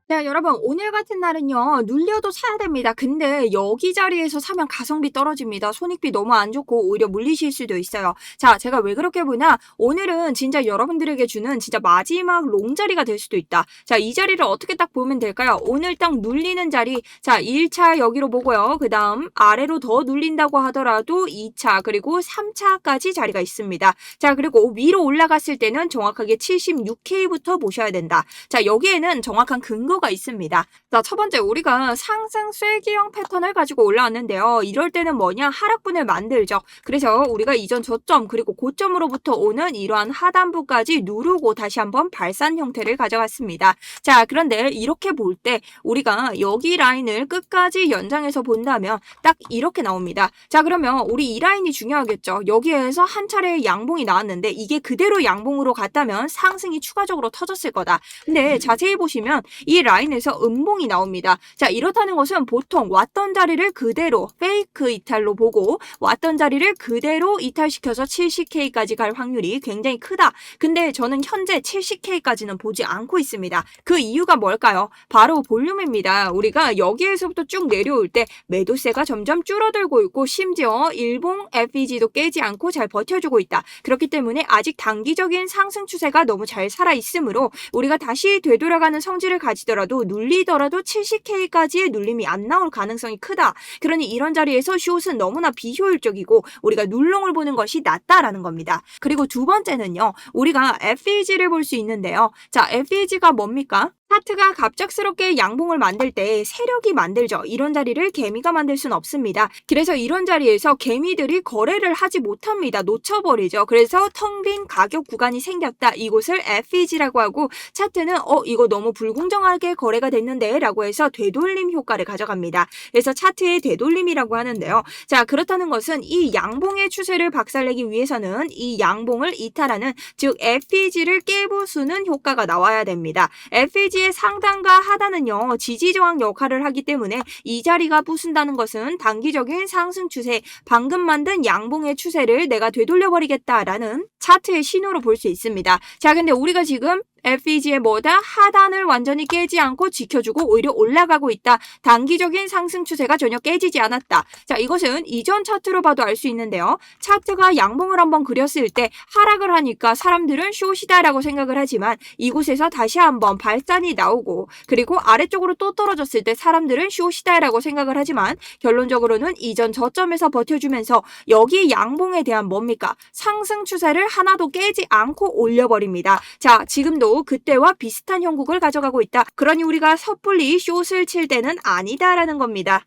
네, 여러분, 오늘 같은 날은요, 눌려도 사야 됩니다. 근데 여기 자리에서 사면 가성비 떨어집니다. 손익비 너무 안 좋고 오히려 물리실 수도 있어요. 자, 제가 왜 그렇게 보냐? 오늘은 진짜 여러분들에게 주는 진짜 마지막 롱 자리가 될 수도 있다. 자, 이 자리를 어떻게 딱 보면 될까요? 오늘 딱 눌리는 자리. 자, 1차 여기로 보고요. 그 다음 아래로 더 눌린다고 하더라도 2차, 그리고 3차까지 자리가 있습니다. 자, 그리고 위로 올라갔을 때는 정확하게 76K부터 보셔야 된다. 자, 여기에는 정확한 근거가 있습니다. 자, 첫 번째 우리가 상승 쐐기형 패턴을 가지고 올라왔는데요. 이럴 때는 뭐냐? 하락분을 만들죠. 그래서 우리가 이전 저점 그리고 고점으로부터 오는 이러한 하단부까지 누르고 다시 한번 발산 형태를 가져갔습니다. 자, 그런데 이렇게 볼 때 우리가 여기 라인을 끝까지 연장해서 본다면 딱 이렇게 나옵니다. 자, 그러면 우리 이 라인이 중요하겠죠. 여기에서 한 차례의 양봉이 나왔는데 이게 그대로 양봉으로 갔다면 상승이 추가적으로 터졌을 거다. 근데 자세히 보시면 이 라인에서 음봉이 나옵니다. 자, 이렇다는 것은 보통 왔던 자리를 그대로 페이크 이탈로 보고 왔던 자리를 그대로 이탈시켜서 70K까지 갈 확률이 굉장히 크다. 근데 저는 현재 70K까지는 보지 않고 있습니다. 그 이유가 뭘까요? 바로 볼륨입니다. 우리가 여기에서부터 쭉 내려올 때 매도세가 점점 줄어들고 있고 심지어 일봉 FEG도 깨지 않고 잘 버텨주고 있다. 그렇기 때문에 아직 단기적인 상승 추세가 너무 잘 살아있으므로 우리가 다시 되돌아가는 성질을 가지더라도 눌리더라도 70K까지의 눌림이 안 나올 가능성이 크다. 그러니 이런 자리에서 숏은 너무나 비효율적이고 우리가 눌롱을 보는 것이 낫다라는 겁니다. 그리고 두 번째는요. 우리가 FEG를 볼 수 있는데요. 자, FEG가 뭡니까? 차트가 갑작스럽게 양봉을 만들 때 세력이 만들죠. 이런 자리를 개미가 만들 수는 없습니다. 그래서 이런 자리에서 개미들이 거래를 하지 못합니다. 놓쳐버리죠. 그래서 텅 빈 가격 구간이 생겼다. 이곳을 FEG라고 하고 차트는 이거 너무 불공정하게 거래가 됐는데 라고 해서 되돌림 효과를 가져갑니다. 그래서 차트의 되돌림이라고 하는데요. 자, 그렇다는 것은 이 양봉의 추세를 박살내기 위해서는 이 양봉을 이탈하는 즉 FEG를 깨부수는 효과가 나와야 됩니다. FEG의 상단과 하단은요. 지지저항 역할을 하기 때문에 이 자리가 부순다는 것은 단기적인 상승 추세, 방금 만든 양봉의 추세를 내가 되돌려버리겠다라는 차트의 신호로 볼 수 있습니다. 자, 근데 우리가 지금 FEG의 뭐다? 하단을 완전히 깨지 않고 지켜주고 오히려 올라가고 있다. 단기적인 상승 추세가 전혀 깨지지 않았다. 자, 이것은 이전 차트로 봐도 알 수 있는데요. 차트가 양봉을 한번 그렸을 때 하락을 하니까 사람들은 숏이다라고 생각을 하지만 이곳에서 다시 한번 발산이 나오고 그리고 아래쪽으로 또 떨어졌을 때 사람들은 숏이다라고 생각을 하지만 결론적으로는 이전 저점에서 버텨주면서 여기 양봉에 대한 뭡니까? 상승 추세를 하나도 깨지 않고 올려버립니다. 자, 지금도 그때와 비슷한 형국을 가져가고 있다. 그러니 우리가 섣불리 숏을 칠 때는 아니다라는 겁니다.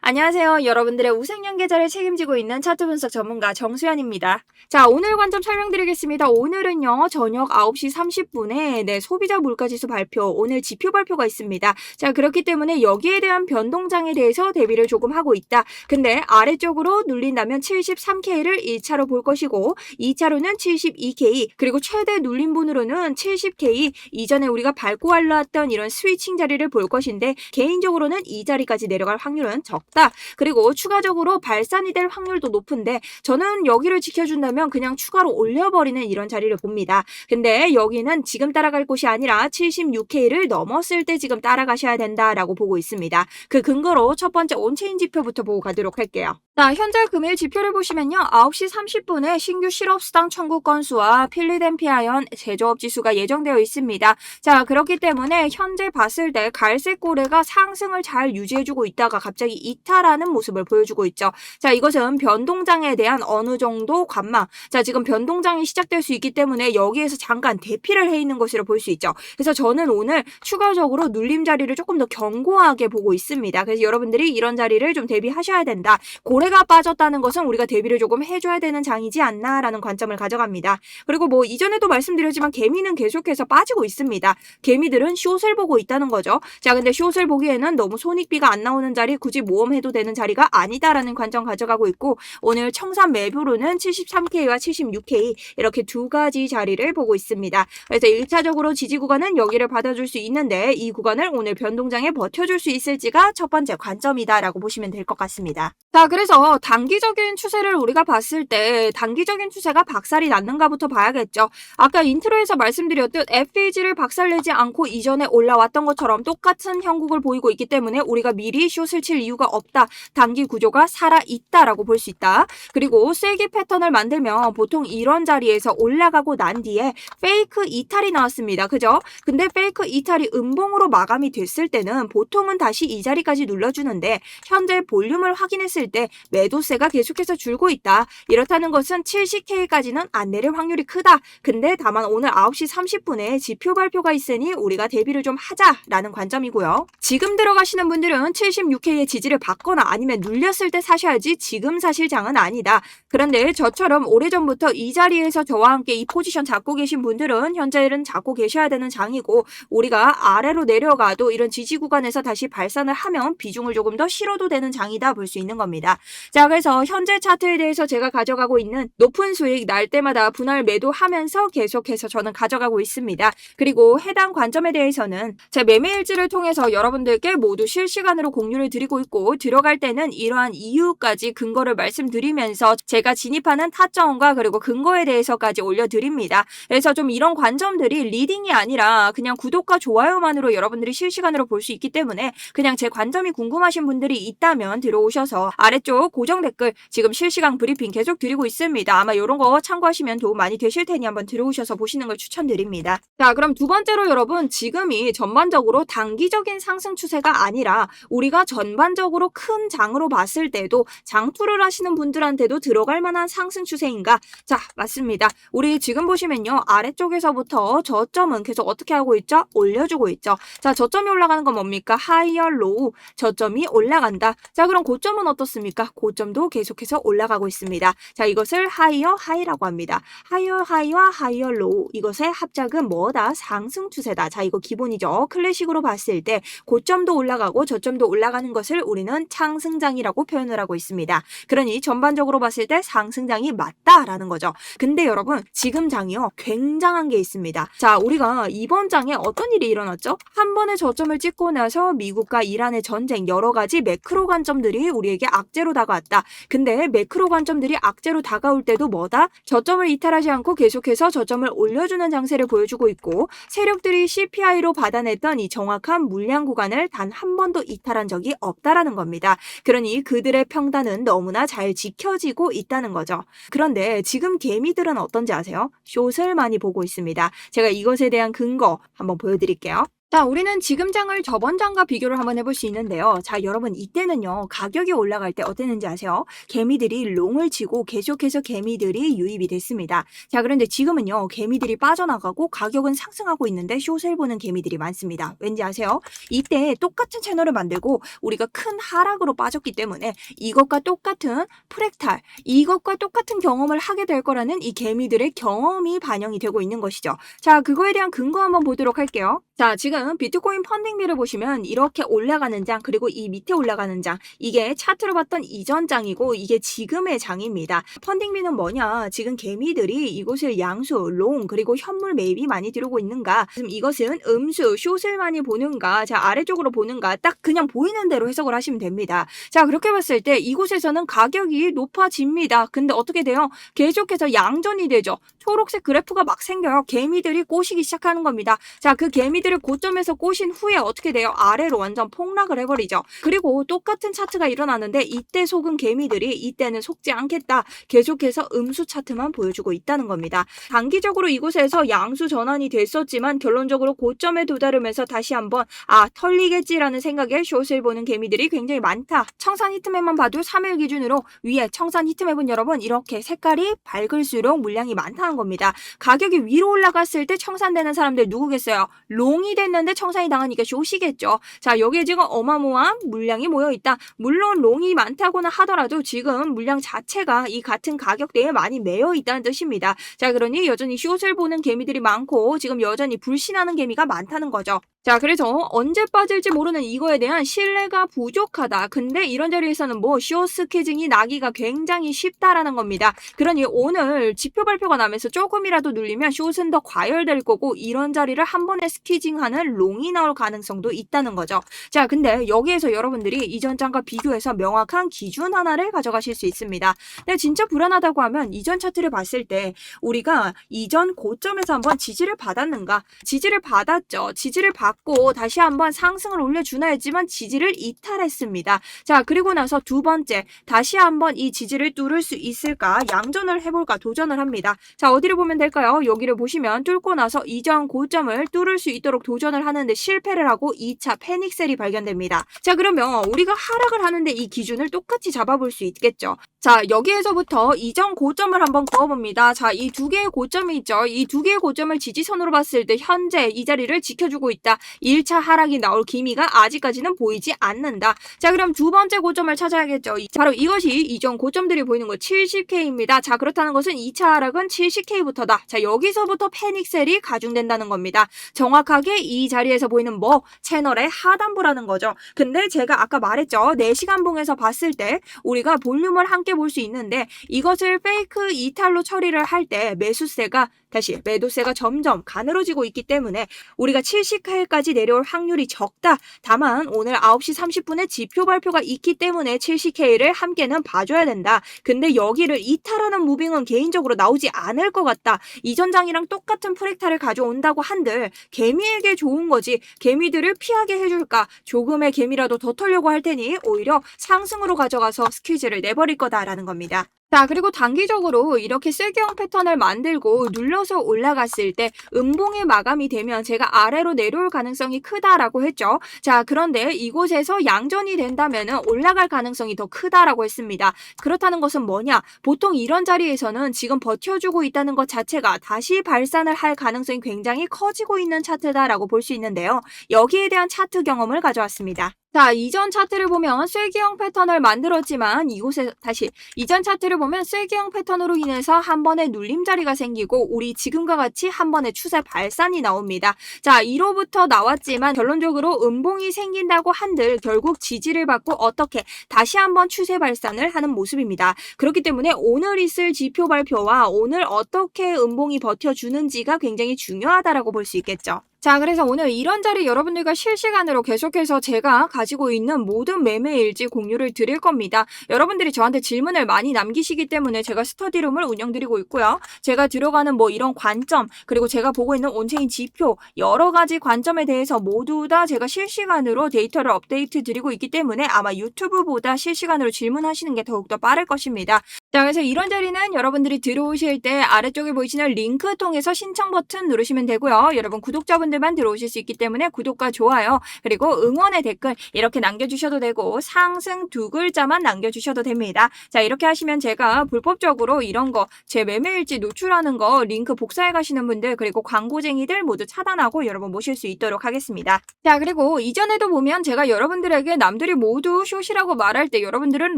안녕하세요. 여러분들의 우생년 계좌를 책임지고 있는 차트 분석 전문가 정수연입니다. 자, 오늘 관점 설명드리겠습니다. 오늘은요, 저녁 9시 30분에 소비자 물가지수 발표, 오늘 지표 발표가 있습니다. 자, 그렇기 때문에 여기에 대한 변동장에 대해서 대비를 조금 하고 있다. 근데 아래쪽으로 눌린다면 73K를 1차로 볼 것이고 2차로는 72K, 그리고 최대 눌림분으로는 70K, 이전에 우리가 밟고 올라왔던 이런 스위칭 자리를 볼 것인데 개인적으로는 이 자리까지 내려갈 확률은 적다. 그리고 추가적으로 발산이 될 확률도 높은데 저는 여기를 지켜준다면 그냥 추가로 올려버리는 이런 자리를 봅니다. 근데 여기는 지금 따라갈 곳이 아니라 76K를 넘었을 때 지금 따라가셔야 된다라고 보고 있습니다. 그 근거로 첫 번째 온체인 지표부터 보고 가도록 할게요. 자, 현재 금일 지표를 보시면요. 9시 30분에 신규 실업수당 청구 건수와 필리덴피아연 제조업 지수가 예정되어 있습니다. 자, 그렇기 때문에 현재 봤을 때 갈색 고래가 상승을 잘 유지해주고 있다가 갑자기 이탈하는 모습을 보여주고 있죠. 자, 이것은 변동장에 대한 어느 정도 관망. 자, 지금 변동장이 시작될 수 있기 때문에 여기에서 잠깐 대피를 해 있는 것으로 볼 수 있죠. 그래서 저는 오늘 추가적으로 눌림 자리를 조금 더 견고하게 보고 있습니다. 그래서 여러분들이 이런 자리를 좀 대비하셔야 된다. 고래가 빠졌다는 것은 우리가 대비를 조금 해줘야 되는 장이지 않나라는 관점을 가져갑니다. 그리고 뭐 이전에도 말씀드렸지만 개미는 계속해서 빠지고 있습니다. 개미들은 숏을 보고 있다는 거죠. 자, 근데 숏을 보기에는 너무 손익비가 안 나오는 자리 굳이 모험 경험해도 되는 자리가 아니다라는 관점 가져가고 있고 오늘 청산 매도로는 73K와 76K 이렇게 두 가지 자리를 보고 있습니다. 그래서 1차적으로 지지 구간은 여기를 받아줄 수 있는데 이 구간을 오늘 변동장에 버텨줄 수 있을지가 첫 번째 관점이다라고 보시면 될 것 같습니다. 자, 그래서 단기적인 추세를 우리가 봤을 때 단기적인 추세가 박살이 났는가부터 봐야겠죠. 아까 인트로에서 말씀드렸듯 FEG를 박살내지 않고 이전에 올라왔던 것처럼 똑같은 형국을 보이고 있기 때문에 우리가 미리 숏을 칠 이유가 없다. 단기 구조가 살아있다라고 볼 수 있다. 그리고 쐐기 패턴을 만들면 보통 이런 자리에서 올라가고 난 뒤에 페이크 이탈이 나왔습니다. 그죠? 근데 페이크 이탈이 음봉으로 마감이 됐을 때는 보통은 다시 이 자리까지 눌러주는데 현재 볼륨을 확인했을 때 매도세가 계속해서 줄고 있다. 이렇다는 것은 70K까지는 안 내릴 확률이 크다. 근데 다만 오늘 9시 30분에 지표 발표가 있으니 우리가 대비를 좀 하자라는 관점이고요. 지금 들어가시는 분들은 76K의 지지를 받거나 아니면 눌렸을 때 사셔야지 지금 사실 장은 아니다. 그런데 저처럼 오래전부터 이 자리에서 저와 함께 이 포지션 잡고 계신 분들은 현재는 잡고 계셔야 되는 장이고 우리가 아래로 내려가도 이런 지지 구간에서 다시 발산을 하면 비중을 조금 더 실어도 되는 장이다 볼 수 있는 겁니다. 자, 그래서 현재 차트에 대해서 제가 가져가고 있는 높은 수익 날 때마다 분할 매도하면서 계속해서 저는 가져가고 있습니다. 그리고 해당 관점에 대해서는 제 매매일지를 통해서 여러분들께 모두 실시간으로 공유를 드리고 있고 들어갈 때는 이러한 이유까지 근거를 말씀드리면서 제가 진입하는 타점과 그리고 근거에 대해서까지 올려드립니다. 그래서 좀 이런 관점들이 리딩이 아니라 그냥 구독과 좋아요만으로 여러분들이 실시간으로 볼 수 있기 때문에 그냥 제 관점이 궁금하신 분들이 있다면 들어오셔서 아래쪽 고정 댓글 지금 실시간 브리핑 계속 드리고 있습니다. 아마 이런 거 참고하시면 도움 많이 되실 테니 한번 들어오셔서 보시는 걸 추천드립니다. 자, 그럼 두 번째로 여러분 지금이 전반적으로 단기적인 상승 추세가 아니라 우리가 전반적으로 큰 장으로 봤을 때도 장투를 하시는 분들한테도 들어갈 만한 상승 추세인가? 자, 맞습니다. 우리 지금 보시면요. 아래쪽에서부터 저점은 계속 어떻게 하고 있죠? 올려주고 있죠. 자, 저점이 올라가는 건 뭡니까? 하이어 로우. 저점이 올라간다. 자, 그럼 고점은 어떻습니까? 고점도 계속해서 올라가고 있습니다. 자, 이것을 하이어 하이라고 합니다. 하이어 하이와 하이어 로우. 이것의 합작은 뭐다? 상승 추세다. 자, 이거 기본이죠. 클래식으로 봤을 때 고점도 올라가고 저점도 올라가는 것을 우리는 상승장이라고 표현을 하고 있습니다. 그러니 전반적으로 봤을 때 상승장이 맞다라는 거죠. 근데 여러분 지금 장이요. 굉장한 게 있습니다. 자, 우리가 이번 장에 어떤 일이 일어났죠? 한 번의 저점을 찍고 나서 미국과 이란의 전쟁 여러 가지 매크로 관점들이 우리에게 악재로 다가왔다. 근데 매크로 관점들이 악재로 다가올 때도 뭐다? 저점을 이탈하지 않고 계속해서 저점을 올려주는 장세를 보여주고 있고 세력들이 CPI로 받아냈던 이 정확한 물량 구간을 단 한 번도 이탈한 적이 없다라는 겁니다. 그러니 그들의 평단은 너무나 잘 지켜지고 있다는 거죠. 그런데 지금 개미들은 어떤지 아세요? 숏을 많이 보고 있습니다. 제가 이것에 대한 근거 한번 보여드릴게요. 자, 우리는 지금 장을 저번 장과 비교를 한번 해볼 수 있는데요. 자, 여러분 이때는요. 가격이 올라갈 때 어땠는지 아세요? 개미들이 롱을 치고 계속해서 개미들이 유입이 됐습니다. 자, 그런데 지금은요. 개미들이 빠져나가고 가격은 상승하고 있는데 숏을 보는 개미들이 많습니다. 왠지 아세요? 이때 똑같은 채널을 만들고 우리가 큰 하락으로 빠졌기 때문에 이것과 똑같은 프랙탈, 이것과 똑같은 경험을 하게 될 거라는 이 개미들의 경험이 반영이 되고 있는 것이죠. 자, 그거에 대한 근거 한번 보도록 할게요. 자, 지금 비트코인 펀딩비를 보시면 이렇게 올라가는 장 그리고 이 밑에 올라가는 장 이게 차트로 봤던 이전 장이고 이게 지금의 장입니다. 펀딩비는 뭐냐? 지금 개미들이 이곳을 양수, 롱 그리고 현물 매입이 많이 들어오고 있는가? 지금 이것은 음수, 숏을 많이 보는가? 자, 아래쪽으로 보는가? 딱 그냥 보이는 대로 해석을 하시면 됩니다. 자, 그렇게 봤을 때 이곳에서는 가격이 높아집니다. 근데 어떻게 돼요? 계속해서 양전이 되죠. 초록색 그래프가 막 생겨요. 개미들이 꼬시기 시작하는 겁니다. 자, 그 개미들을 고점에서 꼬신 후에 어떻게 돼요? 아래로 완전 폭락을 해버리죠. 그리고 똑같은 차트가 일어나는데 이때 속은 개미들이 이때는 속지 않겠다. 계속해서 음수 차트만 보여주고 있다는 겁니다. 단기적으로 이곳에서 양수 전환이 됐었지만 결론적으로 고점에 도달하면서 다시 한번 털리겠지라는 생각에 숏을 보는 개미들이 굉장히 많다. 청산 히트맵만 봐도 3일 기준으로 위에 청산 히트맵은 여러분 이렇게 색깔이 밝을수록 물량이 많다는 겁니다. 가격이 위로 올라갔을 때 청산되는 사람들 누구겠어요? 롱이 됐는데 청산이 당하니까 숏이겠죠. 자, 여기에 지금 어마무한 물량이 모여있다. 물론 롱이 많다고는 하더라도 지금 물량 자체가 이 같은 가격대에 많이 매여있다는 뜻입니다. 자, 그러니 여전히 숏을 보는 개미들이 많고 지금 여전히 불신하는 개미가 많다는 거죠. 자, 그래서 언제 빠질지 모르는 이거에 대한 신뢰가 부족하다. 근데 이런 자리에서는 뭐 쇼스케징이 나기가 굉장히 쉽다라는 겁니다. 그러니 오늘 지표 발표가 나면서 조금이라도 눌리면 숏은 더 과열될 거고 이런 자리를 한 번에 스퀴징하는 롱이 나올 가능성도 있다는 거죠. 자, 근데 여기에서 여러분들이 이전 장과 비교해서 명확한 기준 하나를 가져가실 수 있습니다. 근데 진짜 불안하다고 하면 이전 차트를 봤을 때 우리가 이전 고점에서 한번 지지를 받았는가? 지지를 받았죠. 지지를 받고 다시 한번 상승을 올려주나 했지만 지지를 이탈했습니다. 자, 그리고 나서 두 번째 다시 한번 이 지지를 뚫을 수 있을까? 양전을 해볼까? 도전을 합니다. 자, 어디를 보면 될까요? 여기를 보시면 뚫고 나서 이전 고점을 뚫을 수 있도록 도전을 하는데 실패를 하고 2차 패닉셀이 발견됩니다. 자, 그러면 우리가 하락을 하는데 이 기준을 똑같이 잡아볼 수 있겠죠. 자, 여기에서부터 이전 고점을 한번 그어봅니다. 자, 이 두 개의 고점이 있죠. 이 두 개의 고점을 지지선으로 봤을 때 현재 이 자리를 지켜주고 있다. 1차 하락이 나올 기미가 아직까지는 보이지 않는다. 자, 그럼 두 번째 고점을 찾아야겠죠. 바로 이것이 이전 고점들이 보이는 거 70K입니다. 자, 그렇다는 것은 2차 하락은 70K부터다. 자, 여기서부터 패닉셀이 가중된다는 겁니다. 정확하게 이 자리에서 보이는 뭐 채널의 하단부라는 거죠. 근데 제가 아까 말했죠. 4시간 봉에서 봤을 때 우리가 볼륨을 함께 볼 수 있는데 이것을 페이크 이탈로 처리를 할 때 매수세가 다시 매도세가 점점 가늘어지고 있기 때문에 우리가 70K까지 내려올 확률이 적다. 다만 오늘 9시 30분에 지표 발표가 있기 때문에 70K를 함께는 봐줘야 된다. 근데 여기를 이탈하는 무빙은 개인적으로 나오지 않을 것 같다. 이전 장이랑 똑같은 프랙탈을 가져온다고 한들 개미에게 좋은 거지 개미들을 피하게 해줄까? 조금의 개미라도 더 털려고 할 테니 오히려 상승으로 가져가서 스퀴즈를 내버릴 거다라는 겁니다. 자, 그리고 단기적으로 이렇게 쐐기형 패턴을 만들고 눌러서 올라갔을 때 음봉이 마감이 되면 제가 아래로 내려올 가능성이 크다라고 했죠. 자, 그런데 이곳에서 양전이 된다면 올라갈 가능성이 더 크다라고 했습니다. 그렇다는 것은 뭐냐? 보통 이런 자리에서는 지금 버텨주고 있다는 것 자체가 다시 발산을 할 가능성이 굉장히 커지고 있는 차트다라고 볼 수 있는데요. 여기에 대한 차트 경험을 가져왔습니다. 자, 이전 차트를 보면 쐐기형 패턴을 만들었지만 이곳에 다시 이전 차트를 보면 쐐기형 패턴으로 인해서 한 번의 눌림 자리가 생기고 우리 지금과 같이 한 번의 추세 발산이 나옵니다. 자, 1호부터 나왔지만 결론적으로 음봉이 생긴다고 한들 결국 지지를 받고 어떻게 다시 한번 추세 발산을 하는 모습입니다. 그렇기 때문에 오늘 있을 지표 발표와 오늘 어떻게 음봉이 버텨주는지가 굉장히 중요하다라고 볼 수 있겠죠. 자, 그래서 오늘 이런 자리 여러분들과 실시간으로 계속해서 제가 가지고 있는 모든 매매 일지 공유를 드릴 겁니다. 여러분들이 저한테 질문을 많이 남기시기 때문에 제가 스터디룸을 운영드리고 있고요. 제가 들어가는 뭐 이런 관점, 그리고 제가 보고 있는 온체인 지표, 여러 가지 관점에 대해서 모두 다 제가 실시간으로 데이터를 업데이트 드리고 있기 때문에 아마 유튜브보다 실시간으로 질문하시는 게 더욱더 빠를 것입니다. 자, 그래서 이런 자리는 여러분들이 들어오실 때 아래쪽에 보이시는 링크 통해서 신청 버튼 누르시면 되고요. 여러분 구독자분들만 들어오실 수 있기 때문에 구독과 좋아요 그리고 응원의 댓글 이렇게 남겨주셔도 되고 상승 2글자만 남겨주셔도 됩니다. 자, 이렇게 하시면 제가 불법적으로 이런 거 제 매매일지 노출하는 거 링크 복사해 가시는 분들 그리고 광고쟁이들 모두 차단하고 여러분 모실 수 있도록 하겠습니다. 자, 그리고 이전에도 보면 제가 여러분들에게 남들이 모두 숏이라고 말할 때 여러분들은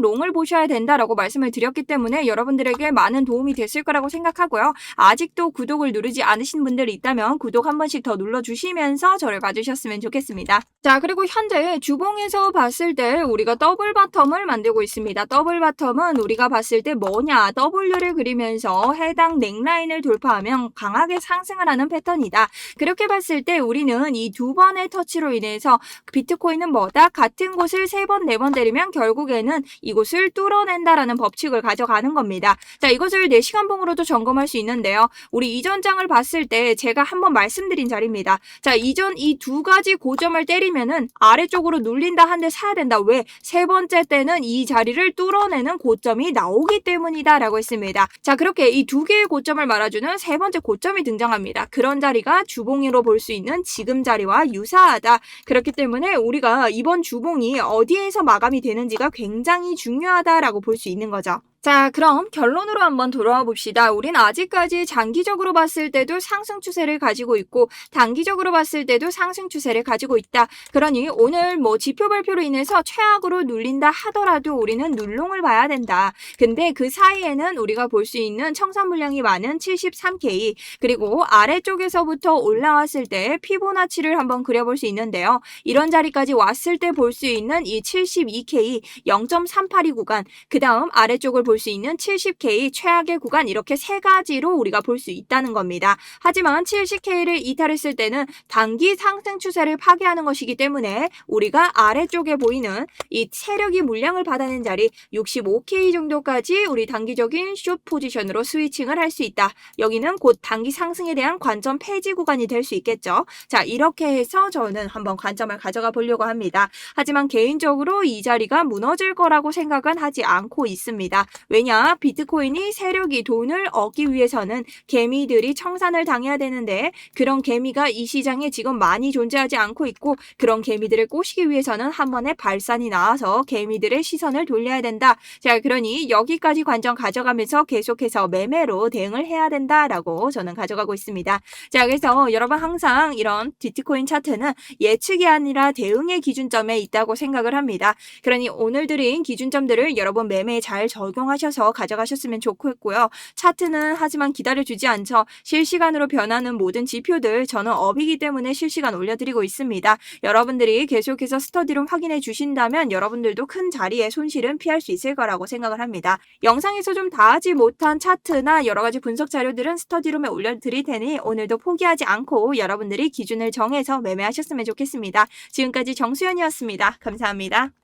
롱을 보셔야 된다라고 말씀을 드렸기 때문에 여러분들에게 많은 도움이 됐을 거라고 생각하고요. 아직도 구독을 누르지 않으신 분들이 있다면 구독 한 번씩 더 눌러주시면서 저를 봐주셨으면 좋겠습니다. 자, 그리고 현재 주봉에서 봤을 때 우리가 더블 바텀을 만들고 있습니다. 더블 바텀은 우리가 봤을 때 뭐냐? W를 그리면서 해당 넥라인을 돌파하면 강하게 상승을 하는 패턴이다. 그렇게 봤을 때 우리는 이 두 번의 터치로 인해서 비트코인은 뭐다? 같은 곳을 3번, 4번 때리면 결국에는 이곳을 뚫어낸다라는 법칙을 가져가는 겁니다. 자, 이것을 4시간 봉으로도 점검할 수 있는데요. 우리 이전 장을 봤을 때 제가 한번 말씀드린 자리입니다. 자, 이전 이 두 가지 고점을 때리면은 아래쪽으로 눌린다 한데 사야 된다. 왜? 세 번째 때는 이 자리를 뚫어내는 고점이 나오기 때문이다 라고 했습니다. 자, 그렇게 이 두 개의 고점을 말아주는 세 번째 고점이 등장합니다. 그런 자리가 주봉으로 볼 수 있는 지금 자리와 유사하다. 그렇기 때문에 우리가 이번 주봉이 어디에서 마감이 되는지가 굉장히 중요하다라고 볼 수 있는 거죠. 자, 그럼 결론으로 한번 돌아와 봅시다. 우린 아직까지 장기적으로 봤을 때도 상승 추세를 가지고 있고 단기적으로 봤을 때도 상승 추세를 가지고 있다. 그러니 오늘 뭐 지표 발표로 인해서 최악으로 눌린다 하더라도 우리는 눌롱을 봐야 된다. 근데 그 사이에는 우리가 볼 수 있는 청산 물량이 많은 73K 그리고 아래쪽에서부터 올라왔을 때 피보나치를 한번 그려볼 수 있는데요. 이런 자리까지 왔을 때 볼 수 있는 이 72K 0.382 구간 그 다음 아래쪽을 볼 수 있는 70K 최악의 구간 이렇게 세 가지로 우리가 볼 수 있다는 겁니다. 하지만 70K를 이탈했을 때는 단기 상승 추세를 파괴하는 것이기 때문에 우리가 아래쪽에 보이는 이 세력이 물량을 받아낸 자리 65K 정도까지 우리 단기적인 숏 포지션으로 스위칭을 할 수 있다. 여기는 곧 단기 상승에 대한 관점 폐지 구간이 될 수 있겠죠. 자, 이렇게 해서 저는 한번 관점을 가져가 보려고 합니다. 하지만 개인적으로 이 자리가 무너질 거라고 생각은 하지 않고 있습니다. 왜냐? 비트코인이 세력이 돈을 얻기 위해서는 개미들이 청산을 당해야 되는데 그런 개미가 이 시장에 지금 많이 존재하지 않고 있고 그런 개미들을 꼬시기 위해서는 한 번에 발산이 나와서 개미들의 시선을 돌려야 된다. 자, 그러니 여기까지 관점 가져가면서 계속해서 매매로 대응을 해야 된다라고 저는 가져가고 있습니다. 자, 그래서 여러분 항상 이런 비트코인 차트는 예측이 아니라 대응의 기준점에 있다고 생각을 합니다. 그러니 오늘 드린 기준점들을 여러분 매매에 잘 적용하셔서 가져가셨으면 좋겠고요. 차트는 하지만 기다려주지 않죠. 실시간으로 변하는 모든 지표들 저는 업이기 때문에 실시간 올려드리고 있습니다. 여러분들이 계속해서 스터디룸 확인해 주신다면 여러분들도 큰 자리의 손실은 피할 수 있을 거라고 생각을 합니다. 영상에서 좀 다 하지 못한 차트나 여러 가지 분석 자료들은 스터디룸에 올려드릴 테니 오늘도 포기하지 않고 여러분들이 기준을 정해서 매매하셨으면 좋겠습니다. 지금까지 정수연이었습니다. 감사합니다.